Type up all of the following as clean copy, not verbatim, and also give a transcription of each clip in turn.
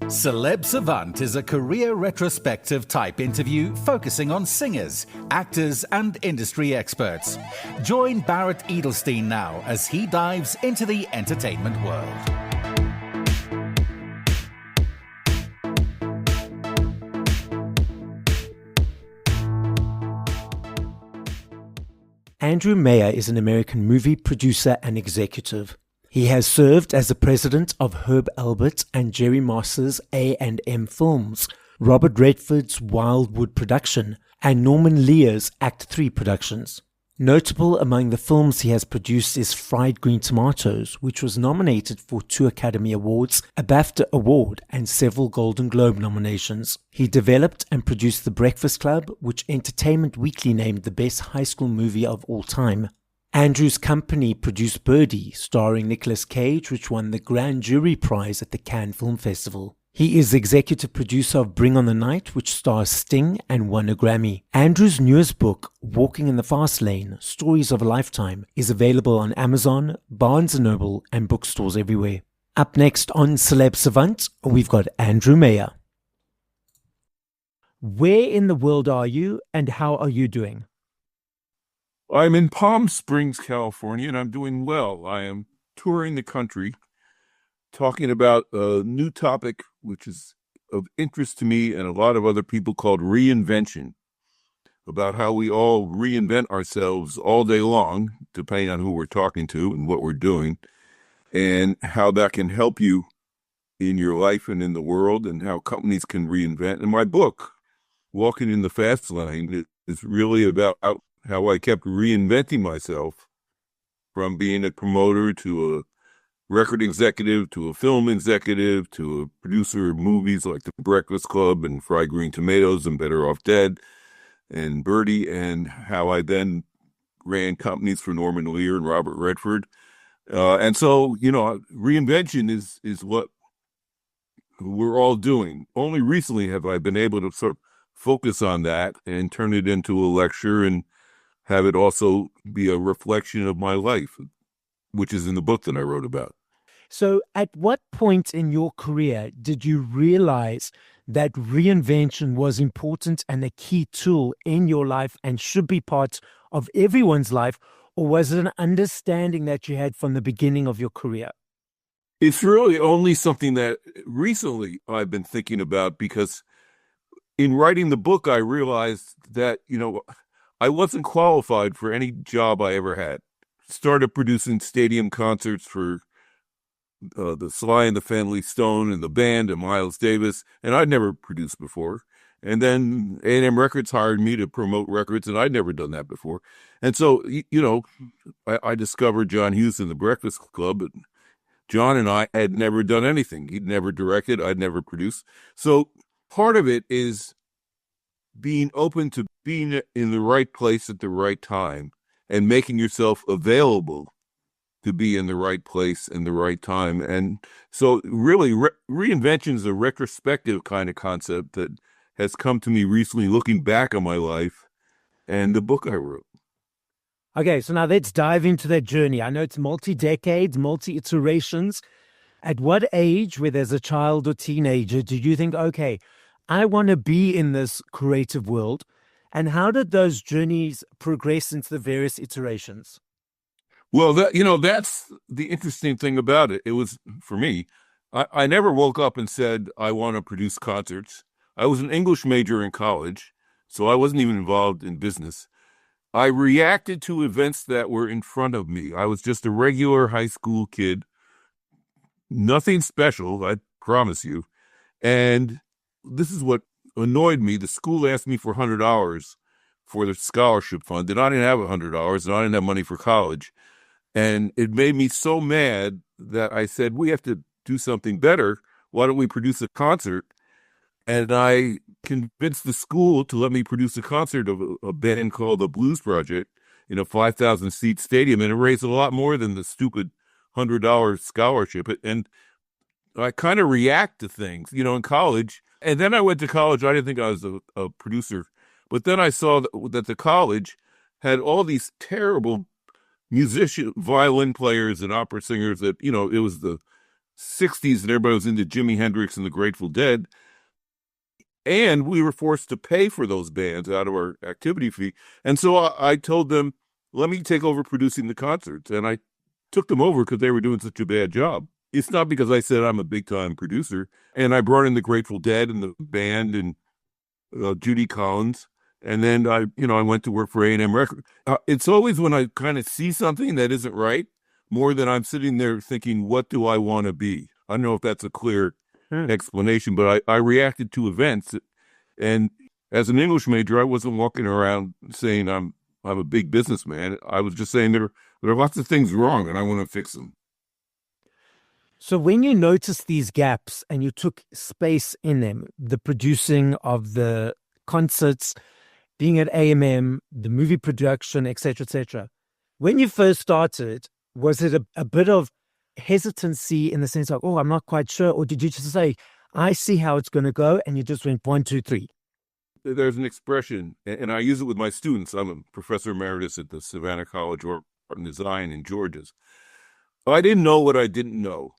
Celeb Savant is a career retrospective type interview focusing on singers, actors, and industry experts. Join Barrett Edelstein now as he dives into the entertainment world. Andrew Meyer is an American movie producer and executive. He has served as the president of Herb Alpert and Jerry Moss's A&M Films, Robert Redford's Wildwood production, and Norman Lear's Act 3 productions. Notable among the films he has produced is Fried Green Tomatoes, which was nominated for 2 Academy Awards, a BAFTA Award, and several Golden Globe nominations. He developed and produced The Breakfast Club, which Entertainment Weekly named the best high school movie of all time. Andrew's company produced Birdie, starring Nicolas Cage, which won the Grand Jury Prize at the Cannes Film Festival. He is executive producer of Bring on the Night, which stars Sting and won a Grammy. Andrew's newest book, Walking in the Fast Lane, Stories of a Lifetime, is available on Amazon, Barnes & Noble, and bookstores everywhere. Up next on Celeb Savant, we've got Andrew Meyer. Where in the world are you, and how are you doing? I'm in Palm Springs, California, and I'm doing well. I am touring the country, talking about a new topic which is of interest to me and a lot of other people, called reinvention, about how we all reinvent ourselves all day long, depending on who we're talking to and what we're doing, and how that can help you in your life and in the world, and how companies can reinvent. And my book, Walking in the Fast Lane, is really about how I kept reinventing myself, from being a promoter to a record executive to a film executive to a producer of movies like The Breakfast Club and Fried Green Tomatoes and Better Off Dead and Birdie, and how I then ran companies for Norman Lear and Robert Redford. And so, reinvention is what we're all doing. Only recently have I been able to sort of focus on that and turn it into a lecture and have it also be a reflection of my life, which is in the book that I wrote about. So at what point in your career did you realize that reinvention was important and a key tool in your life and should be part of everyone's life? Or was it an understanding that you had from the beginning of your career? It's really only something that recently I've been thinking about, because in writing the book, I realized that, I wasn't qualified for any job I ever had. Started producing stadium concerts for the Sly and the Family Stone and the band and Miles Davis, and I'd never produced before. And then A&M Records hired me to promote records, and I'd never done that before. And so, I discovered John Hughes in The Breakfast Club, and John and I had never done anything. He'd never directed, I'd never produced. So part of it is being open to being in the right place at the right time and making yourself available to be in the right place and the right time. And so really reinvention is a retrospective kind of concept that has come to me recently, looking back on my life and the book I wrote. Okay, so now let's dive into that journey. I know it's multi-decades, multi-iterations. At what age, whether as a child or teenager, do you think, okay, I want to be in this creative world? And how did those journeys progress into the various iterations? Well, that's the interesting thing about it. It was, for me, I never woke up and said, I want to produce concerts. I was an English major in college, so I wasn't even involved in business. I reacted to events that were in front of me. I was just a regular high school kid, nothing special, I promise you. And this is what annoyed me. The school asked me for $100 for the scholarship fund, and I didn't have $100, and I didn't have money for college. And it made me so mad that I said, we have to do something better. Why don't we produce a concert? And I convinced the school to let me produce a concert of a band called the Blues Project in a 5,000-seat stadium, and it raised a lot more than the stupid $100 scholarship. And I kind of react to things, in college. And then I went to college. I didn't think I was a producer. But then I saw that the college had all these terrible violin players and opera singers that, it was the '60s and everybody was into Jimi Hendrix and the Grateful Dead. And we were forced to pay for those bands out of our activity fee. And so I told them, let me take over producing the concerts. And I took them over because they were doing such a bad job. It's not because I said I'm a big-time producer. And I brought in the Grateful Dead and the band and Judy Collins. And then I went to work for A&M Records. It's always when I kind of see something that isn't right, more than I'm sitting there thinking, what do I want to be? I don't know if that's a clear explanation, but I reacted to events. And as an English major, I wasn't walking around saying I'm a big businessman. I was just saying there are lots of things wrong and I want to fix them. So when you noticed these gaps and you took space in them, the producing of the concerts, being at AMM, the movie production, etc., when you first started, was it a bit of hesitancy in the sense of, oh, I'm not quite sure? Or did you just say, I see how it's going to go, and you just went 1, 2, 3? There's an expression, and I use it with my students. I'm a professor emeritus at the Savannah College of Art and Design in Georgia. I didn't know what I didn't know.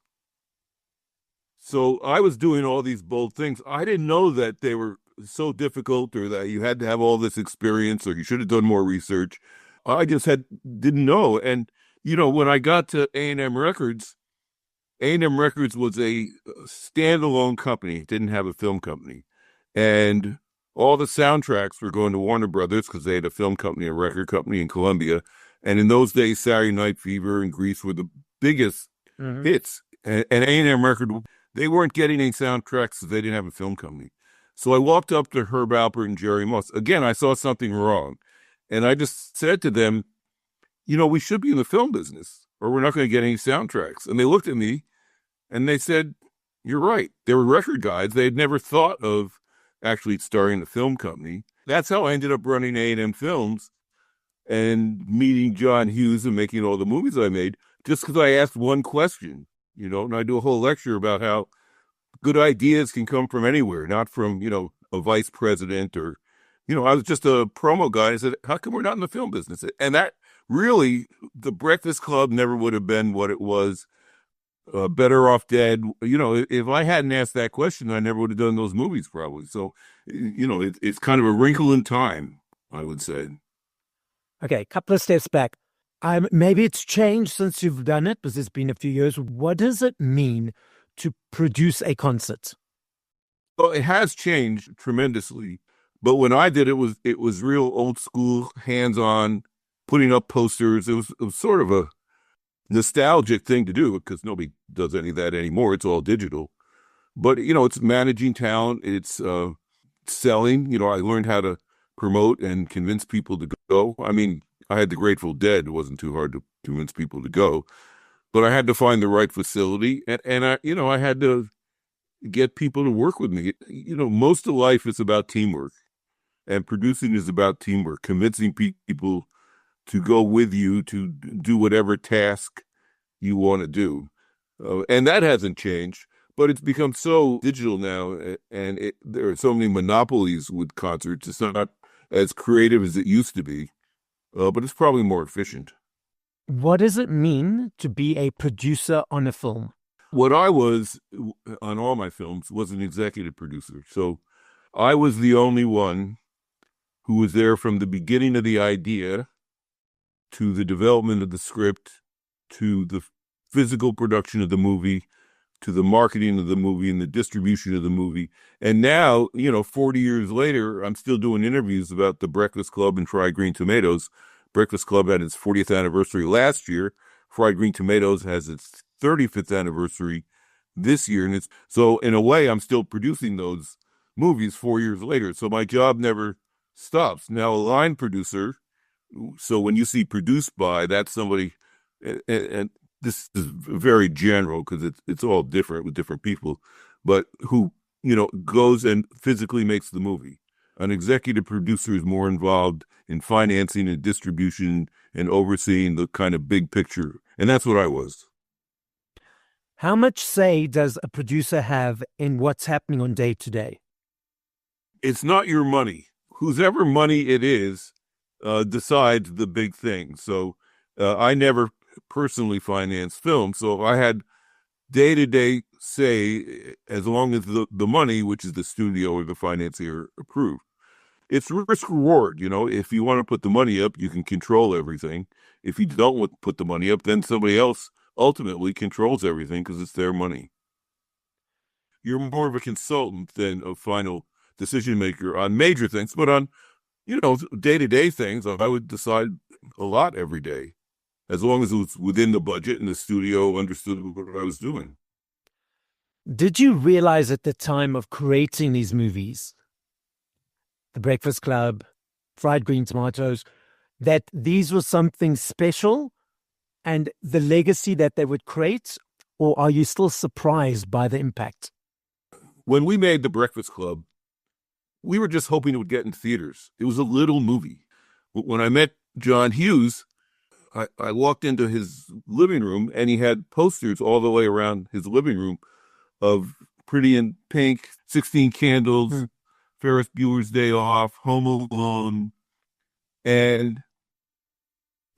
So I was doing all these bold things. I didn't know that they were so difficult or that you had to have all this experience or you should have done more research. I just didn't know. And, when I got to A&M Records was a standalone company. It didn't have a film company. And all the soundtracks were going to Warner Brothers because they had a film company, a record company in Columbia. And in those days, Saturday Night Fever and Grease were the biggest hits. And A&M Records, they weren't getting any soundtracks because they didn't have a film company. So I walked up to Herb Alpert and Jerry Moss. Again, I saw something wrong. And I just said to them, we should be in the film business or we're not going to get any soundtracks. And they looked at me and they said, you're right. They were record guys. They had never thought of actually starting a film company. That's how I ended up running A&M Films and meeting John Hughes and making all the movies I made just because I asked one question, and I do a whole lecture about how good ideas can come from anywhere, not from, a vice president or, I was just a promo guy. I said, how come we're not in the film business? And that really, the Breakfast Club never would have been what it was. Better Off Dead. If I hadn't asked that question, I never would have done those movies probably. So, it's kind of a wrinkle in time, I would say. Okay, a couple of steps back. Maybe it's changed since you've done it, because it's been a few years. What does it mean to produce a concert? Well, it has changed tremendously. But when I did it, was real old school, hands-on, putting up posters. It was sort of a nostalgic thing to do because nobody does any of that anymore. It's all digital. But, it's managing talent. It's selling. I learned how to promote and convince people to go. I mean, I had the Grateful Dead. It wasn't too hard to convince people to go. But I had to find the right facility. And I had to get people to work with me. Most of life is about teamwork. And producing is about teamwork, convincing people to go with you to do whatever task you want to do. And that hasn't changed, but it's become so digital now, and there are so many monopolies with concerts. It's not as creative as it used to be, but it's probably more efficient. What does it mean to be a producer on a film? What I was on all my films was an executive producer. So I was the only one who was there from the beginning of the idea to the development of the script, to the physical production of the movie, to the marketing of the movie and the distribution of the movie. And now, 40 years later, I'm still doing interviews about the Breakfast Club and Fried Green Tomatoes. Breakfast Club had its 40th anniversary last year. Fried Green Tomatoes has its 35th anniversary this year. And so in a way, I'm still producing those movies 4 years later. So my job never stops. Now, a line producer, so when you see produced by, that's somebody, and this is very general because it's all different with different people, but who, goes and physically makes the movie. An executive producer is more involved in financing and distribution and overseeing the kind of big picture. And that's what I was. How much say does a producer have in what's happening on day to day? It's not your money. Whosever money it is decides the big thing. So I never personally financed film. So I had day-to-day say, as long as the money, which is the studio or the financier, approve. It's risk reward. If you want to put the money up, you can control everything. If you don't want to put the money up, then somebody else ultimately controls everything because it's their money. You're more of a consultant than a final decision maker on major things, but on, day-to-day things, I would decide a lot every day, as long as it was within the budget and the studio understood what I was doing. Did you realize at the time of creating these movies, The Breakfast Club, Fried Green Tomatoes, that these were something special and the legacy that they would create? Or are you still surprised by the impact? When we made The Breakfast Club, we were just hoping it would get in theaters. It was a little movie. When I met John Hughes, I walked into his living room and he had posters all the way around his living room of Pretty in Pink, 16 Candles, Ferris Bueller's Day Off, Home Alone. And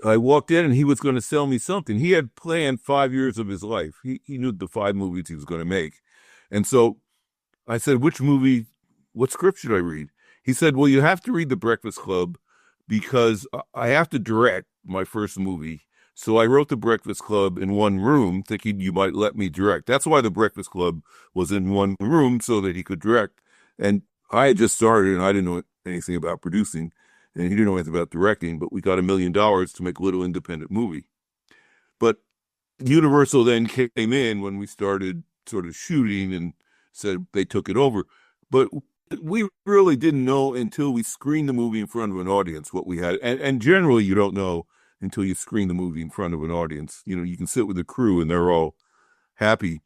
I walked in and he was going to sell me something. He had planned 5 years of his life. He knew the 5 movies he was going to make. And so I said, what script should I read? He said, well, you have to read The Breakfast Club because I have to direct my first movie. So I wrote The Breakfast Club in one room thinking you might let me direct. That's why The Breakfast Club was in one room, so that he could direct. And I had just started and I didn't know anything about producing and he didn't know anything about directing, but we got $1 million to make a little independent movie. But Universal then came in when we started sort of shooting and said they took it over. But we really didn't know until we screened the movie in front of an audience what we had. And generally you don't know until you screen the movie in front of an audience. You can sit with the crew and they're all happy.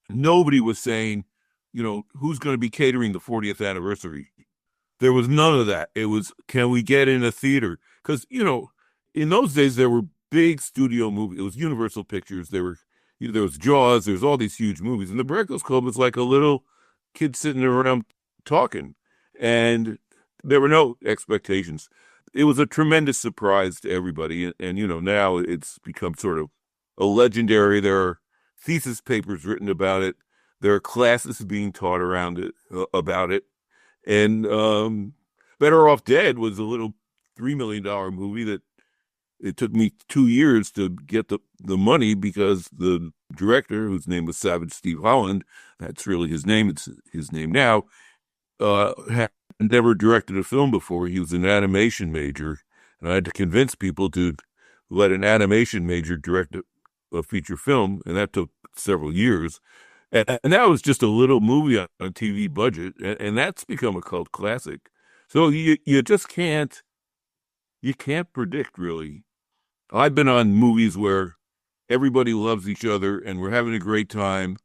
Nobody was saying, who's going to be catering the 40th anniversary? There was none of that. It was, can we get in a theater? Because, in those days there were big studio movies. It was Universal Pictures. There was Jaws. There's all these huge movies. And The Breakfast Club was like a little kid sitting around talking. And there were no expectations. It was a tremendous surprise to everybody. And now it's become sort of a legendary. There are thesis papers written about it. There are classes being taught around it, about it. And Better Off Dead was a little $3 million movie that it took me 2 years to get the money because the director, whose name was Savage Steve Holland, that's really his name, it's his name now, had never directed a film before. He was an animation major, and I had to convince people to let an animation major direct a feature film, and that took several years. And that was just a little movie on a TV budget, and that's become a cult classic. So you just can't predict, really. I've been on movies where everybody loves each other and we're having a great time,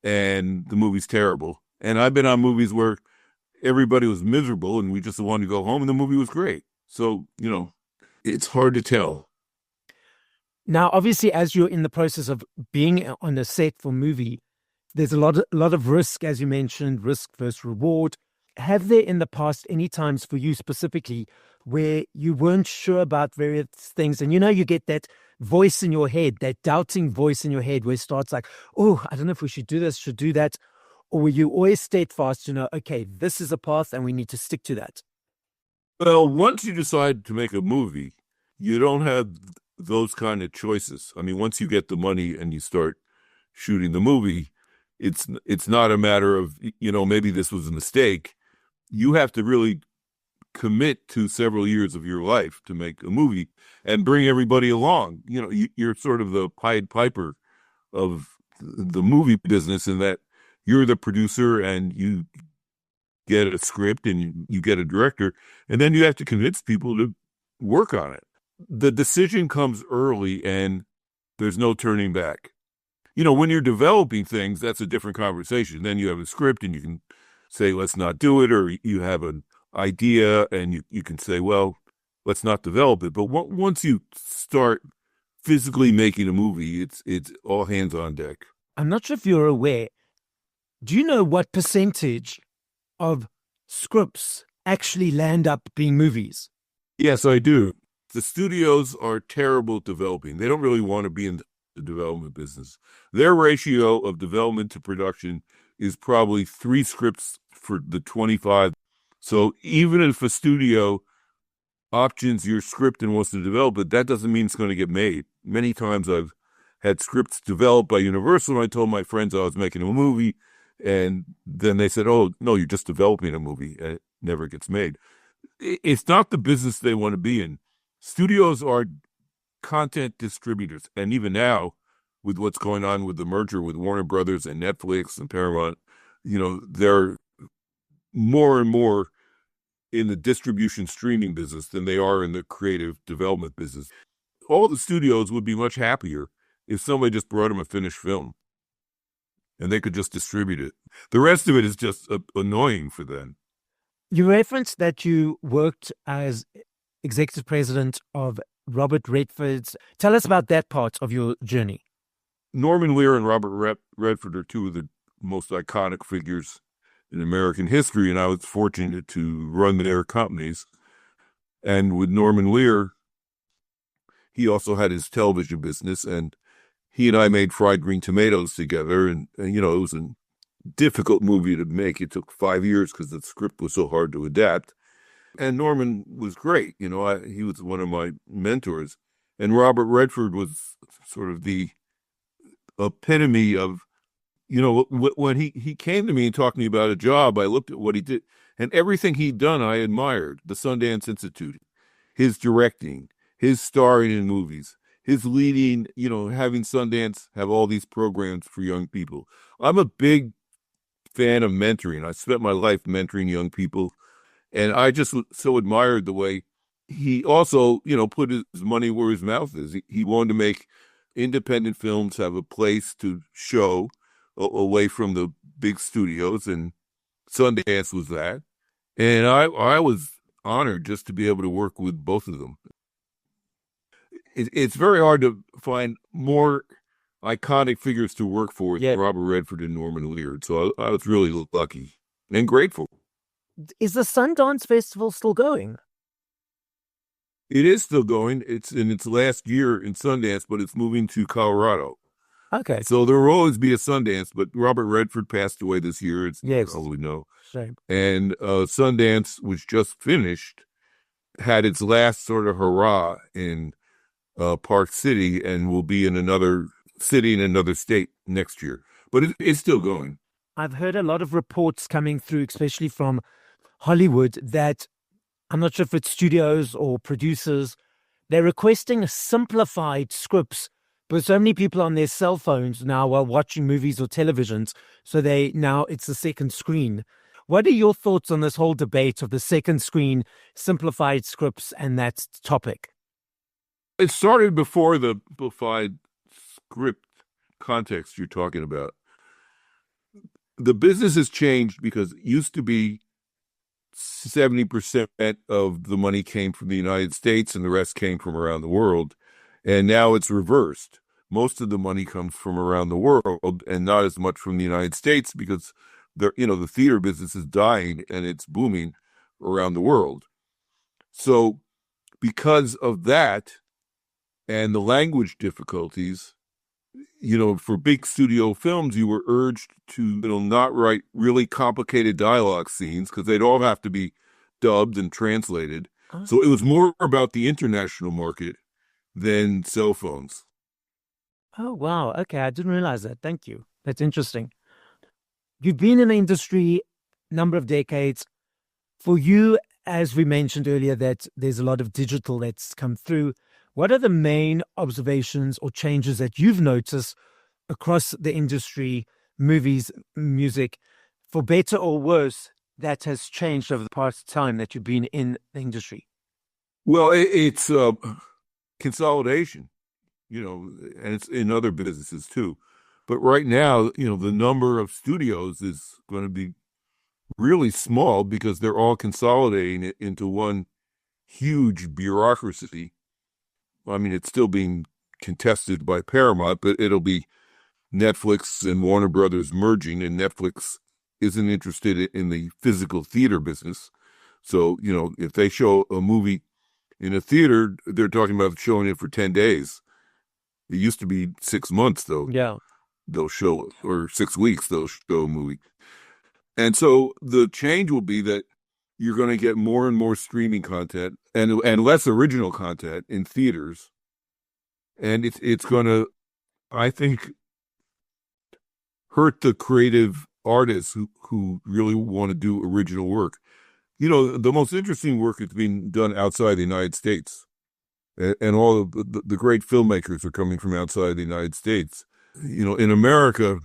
and the movie's terrible. And I've been on movies where everybody was miserable and we just wanted to go home and the movie was great. So, it's hard to tell. Now, obviously, as you're in the process of being on a set for a movie, there's a lot of risk, as you mentioned, risk versus reward. Have there in the past any times for you specifically where you weren't sure about various things and you get that voice in your head, that doubting voice in your head where it starts like, oh, I don't know if we should do this, should do that? Or were you always steadfast to know, okay, this is a path and we need to stick to that? Well, once you decide to make a movie, you don't have those kind of choices. I mean, once you get the money and you start shooting the movie, it's not a matter of, maybe this was a mistake. You have to really commit to several years of your life to make a movie and bring everybody along. You're sort of the Pied Piper of the movie business in that you're the producer and you get a script and you get a director, and then you have to convince people to work on it. The decision comes early and there's no turning back. When you're developing things, that's a different conversation. Then you have a script and you can say, let's not do it, or you have an idea and you can say, well, let's not develop it. But once you start physically making a movie, it's all hands on deck. I'm not sure if you're aware. Do you know what percentage of scripts actually land up being movies? Yes, I do. The studios are terrible at developing. They don't really want to be in the development business. Their ratio of development to production is probably 3 scripts for the 25. So even if a studio options your script and wants to develop it, that doesn't mean it's going to get made. Many times I've had scripts developed by Universal, and I told my friends I was making a movie, and then they said, "Oh, no, you're just developing a movie," and it never gets made. It's not the business they want to be in. Studios are content distributors, and even now, with what's going on with the merger with Warner Brothers and Netflix and Paramount, they're more and more in the distribution streaming business than they are in the creative development business. All the studios would be much happier if somebody just brought them a finished film and they could just distribute it. The rest of it is just annoying for them. You referenced that you worked as executive president of Robert Redford's. Tell us about that part of your journey. Norman Lear and Robert Redford are two of the most iconic figures in American history, and I was fortunate to run their companies. And with Norman Lear, he also had his television business, and he and I made Fried Green Tomatoes together, and it was a difficult movie to make. It took 5 years because the script was so hard to adapt. And Norman was great. He was one of my mentors. And Robert Redford was sort of the epitome of, when he came to me and talked to me about a job, I looked at what he did, and everything he'd done I admired. The Sundance Institute, his directing, his starring in movies, his leading, having Sundance have all these programs for young people. I'm a big fan of mentoring. I spent my life mentoring young people, and I just so admired the way he also, put his money where his mouth is. He wanted to make independent films have a place to show away from the big studios, and Sundance was that. And I was honored just to be able to work with both of them. It's very hard to find more iconic figures to work for than Robert Redford and Norman Lear. So I was really lucky and grateful. Is the Sundance Festival still going? It is still going. It's in its last year in Sundance, but it's moving to Colorado. Okay. So there will always be a Sundance, but Robert Redford passed away this year. You probably know. Shame. And Sundance, which just finished, had its last sort of hurrah in Park City, and will be in another city in another state next year. But it's still going. I've heard a lot of reports coming through, especially from Hollywood, that I'm not sure if it's studios or producers, they're requesting simplified scripts, but so many people on their cell phones now while watching movies or televisions, so it's the second screen. What are your thoughts on this whole debate of the second screen, simplified scripts, and that topic? It started before the simplified script context you're talking about. The business has changed because it used to be 70% of the money came from the United States and the rest came from around the world. And now it's reversed. Most of the money comes from around the world and not as much from the United States because the theater business is dying and it's booming around the world. So because of that and the language difficulties, for big studio films, you were urged to not write really complicated dialogue scenes because they'd all have to be dubbed and translated. So it was more about the international market than cell phones. Oh, wow. Okay, I didn't realize that. Thank you. That's interesting. You've been in the industry a number of decades. For you, as we mentioned earlier, that there's a lot of digital that's come through. What are the main observations or changes that you've noticed across the industry, movies, music, for better or worse, that has changed over the past time that you've been in the industry? Well, it's consolidation, and it's in other businesses too. But right now, the number of studios is going to be really small because they're all consolidating it into one huge bureaucracy. I mean, it's still being contested by Paramount, but it'll be Netflix and Warner Brothers merging, and Netflix isn't interested in the physical theater business. So, if they show a movie in a theater, they're talking about showing it for 10 days. It used to be 6 months, though. Yeah. They'll show, or 6 weeks, they'll show a movie. And so the change will be that you're going to get more and more streaming content and less original content in theaters. And it's going to, I think, hurt the creative artists who really want to do original work. You know, the most interesting work is being done outside the United States. And all of the great filmmakers are coming from outside the United States. You know, in America,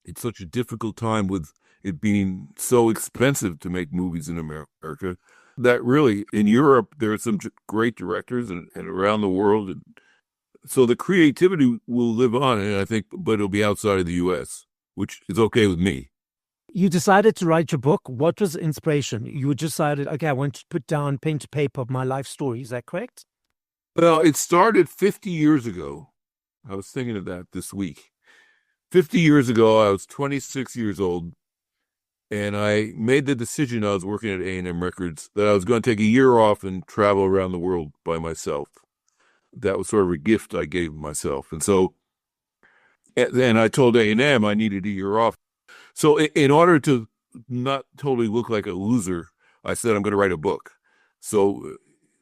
it's such a difficult time with it being so expensive to make movies in America that really in Europe, there are some great directors and around the world. And so the creativity will live on, and I think, but it'll be outside of the U.S., which is okay with me. You decided to write your book. What was the inspiration? You decided, okay, I want to put down pen to paper of my life story. Is that correct? Well, it started 50 years ago. I was thinking of that this week. 50 years ago, I was 26 years old, and I made the decision, I was working at A&M Records, that I was going to take a year off and travel around the world by myself. That was sort of a gift I gave myself. And so, and I told A&M I needed a year off. So in order to not totally look like a loser, I said, I'm going to write a book. So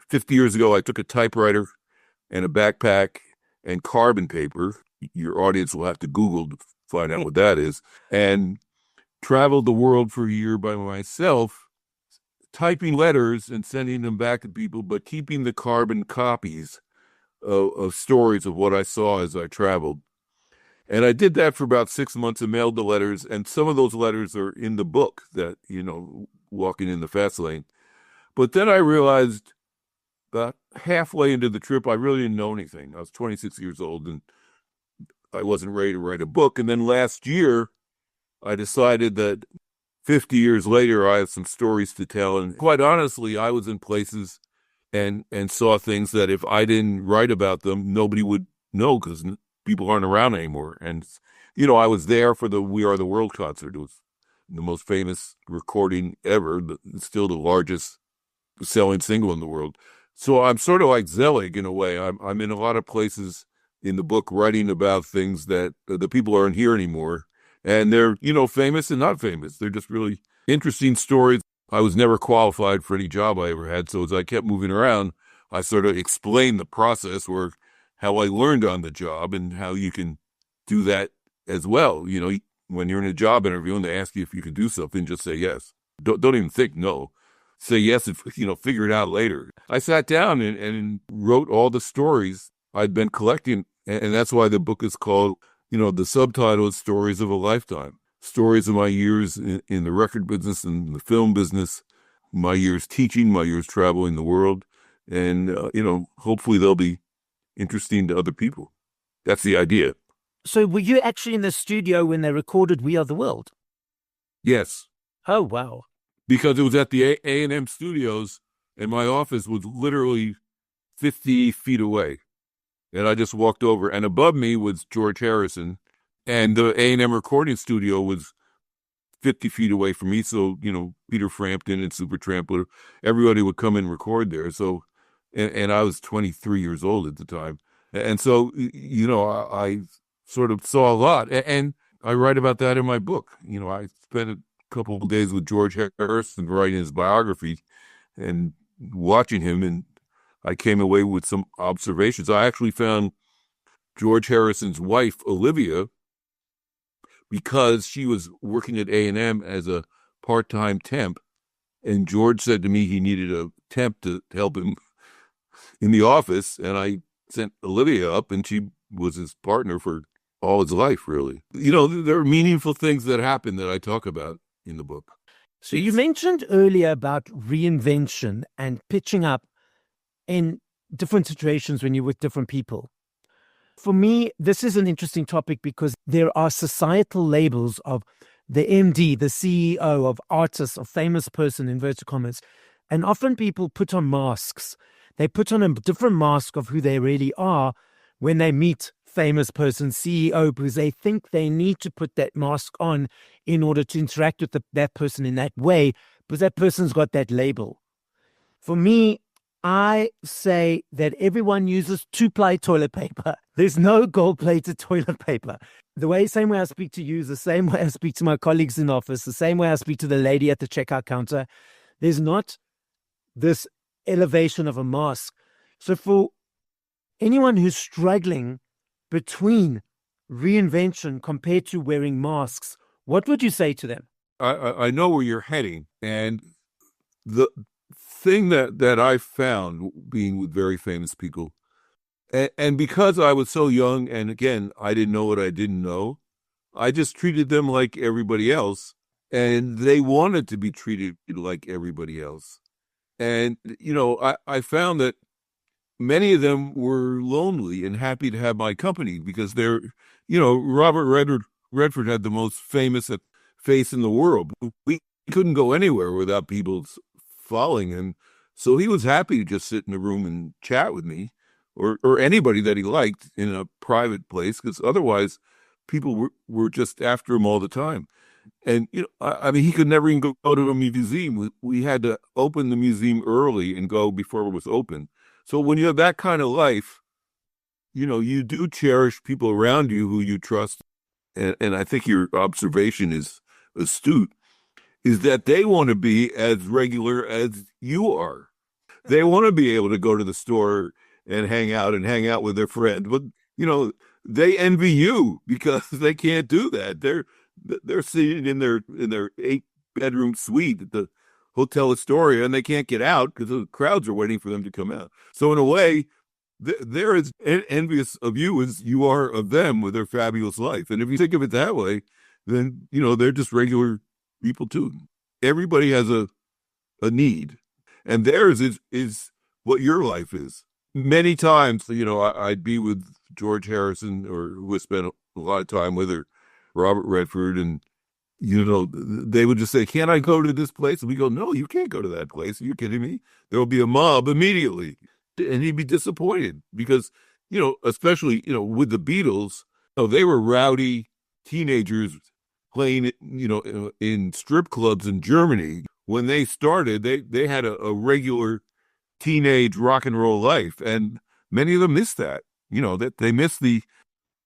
50 years ago, I took a typewriter and a backpack and carbon paper. Your audience will have to Google to find out what that is. And traveled the world for a year by myself, typing letters and sending them back to people, but keeping the carbon copies of stories of what I saw as I traveled. And I did that for about 6 months and mailed the letters. And some of those letters are in the book that, you know, Walking in the Fast Lane. But then I realized about halfway into the trip, I really didn't know anything. I was 26 years old and I wasn't ready to write a book. And then last year, I decided that 50 years later, I have some stories to tell. And quite honestly, I was in places and saw things that if I didn't write about them, nobody would know because people aren't around anymore. And, you know, I was there for the We Are the World concert. It was the most famous recording ever. It's still the largest selling single in the world. So I'm sort of like Zelig in a way. I'm in a lot of places in the book writing about things that the people aren't here anymore. And they're, you know, famous and not famous. They're just really interesting stories. I was never qualified for any job I ever had. So as I kept moving around, I sort of explained the process or how I learned on the job and how you can do that as well. You know, when you're in a job interview and they ask you if you can do something, just say yes. Don't even think no. Say yes and, you know, figure it out later. I sat down and wrote all the stories I'd been collecting. And that's why the book is called, you know, the subtitle is Stories of a Lifetime. Stories of my years in the record business and the film business, my years teaching, my years traveling the world. And, you know, hopefully they'll be interesting to other people. That's the idea. So were you actually in the studio when they recorded We Are the World? Yes. Oh, wow. Because it was at the A&M studios and my office was literally 50 feet away. And I just walked over and above me was George Harrison and the A&M recording studio was 50 feet away from me. So, you know, Peter Frampton and Supertramp, everybody would come and record there. So, and I was 23 years old at the time. And so, you know, I sort of saw a lot. And I write about that in my book. You know, I spent a couple of days with George Harrison writing his biography and watching him. And I came away with some observations. I actually found George Harrison's wife, Olivia, because she was working at A&M as a part-time temp. And George said to me he needed a temp to help him in the office. And I sent Olivia up and she was his partner for all his life, really. You know, there are meaningful things that happen that I talk about in the book. So you mentioned earlier about reinvention and pitching up in different situations when you're with different people. For me, this is an interesting topic because there are societal labels of the MD, the CEO of artists, of famous person, inverted commas. And often people put on masks. They put on a different mask of who they really are when they meet famous person, CEO, because they think they need to put that mask on in order to interact with that person in that way, because that person's got that label. For me, I say that everyone uses 2-ply toilet paper. There's no gold-plated toilet paper. Same way I speak to you is the same way I speak to my colleagues in office, the same way I speak to the lady at the checkout counter. There's not this elevation of a mask. So for anyone who's struggling between reinvention compared to wearing masks, what would you say to them? I know where you're heading. And the thing that I found being with very famous people, and because I was so young, and again, I didn't know what I didn't know, I just treated them like everybody else, and they wanted to be treated like everybody else. And, I found that many of them were lonely and happy to have my company because they're, Robert Redford had the most famous face in the world. We couldn't go anywhere without people following him. So he was happy to just sit in the room and chat with me or anybody that he liked in a private place, because otherwise people were just after him all the time. And, he could never even go to a museum. We had to open the museum early and go before it was open. So when you have that kind of life, you do cherish people around you who you trust. And I think your observation is astute, is that they want to be as regular as you are. They want to be able to go to the store and hang out with their friend. But, they envy you because they can't do that. They're sitting in their 8-bedroom suite at the Hotel Astoria, and they can't get out because the crowds are waiting for them to come out. So in a way, they're as envious of you as you are of them with their fabulous life. And if you think of it that way, then, they're just regular people too. Everybody has a need, and theirs is what your life is. Many times, I'd be with George Harrison, or who I spent a lot of time with, or Robert Redford, and they would just say, "Can't I go to this place?" And we go, "No, you can't go to that place. Are you kidding me? There will be a mob immediately." And he'd be disappointed because, especially, with the Beatles, they were rowdy teenagers playing, in strip clubs in Germany. When they started, they had a regular teenage rock and roll life. And many of them missed that, that they missed the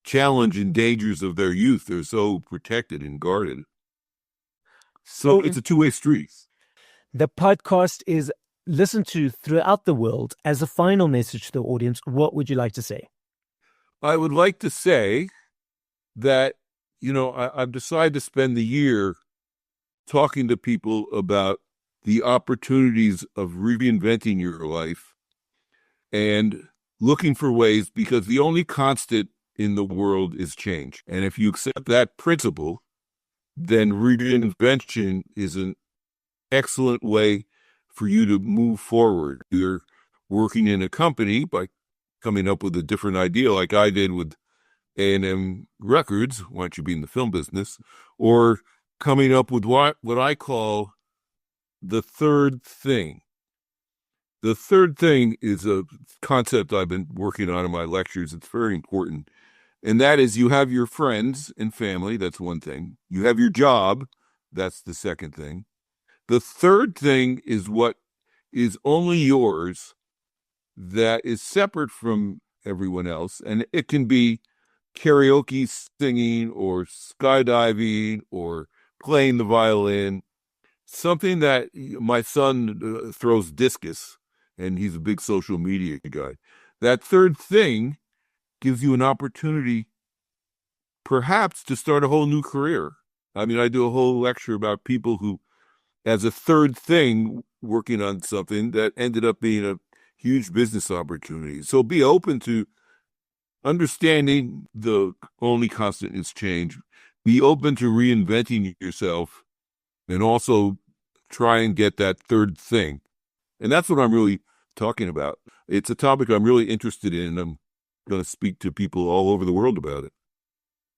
challenge and dangers of their youth. They're so protected and guarded. So it's a two-way street. The podcast is listened to throughout the world. As a final message to the audience, what would you like to say? I would like to say that, I've decided to spend the year talking to people about the opportunities of reinventing your life and looking for ways, because the only constant in the world is change. And if you accept that principle, then reinvention is an excellent way for you to move forward. You're working in a company by coming up with a different idea, like I did with A&M Records, why don't you be in the film business, or coming up with what I call the third thing. The third thing is a concept I've been working on in my lectures. It's very important. And that is, you have your friends and family. That's one thing. You have your job. That's the second thing. The third thing is what is only yours, that is separate from everyone else. And it can be karaoke singing or skydiving or playing the violin. Something that my son throws discus, and he's a big social media guy. That third thing gives you an opportunity perhaps to start a whole new career. I do a whole lecture about people who, as a third thing, working on something that ended up being a huge business opportunity. So be open to understanding the only constant is change. Be open to reinventing yourself, and also try and get that third thing. And that's what I'm really talking about. It's a topic I'm really interested in, and I'm going to speak to people all over the world about it.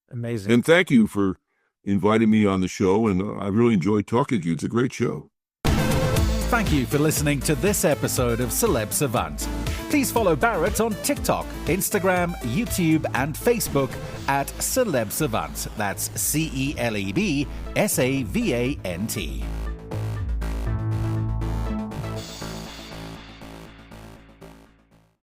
Amazing. And thank you for inviting me on the show, and I really enjoyed talking to you. It's a great show. Thank you for listening to this episode of Celeb Savant. Please follow Barrett on TikTok, Instagram, YouTube, and Facebook at Celeb Savant. That's CelebSavant.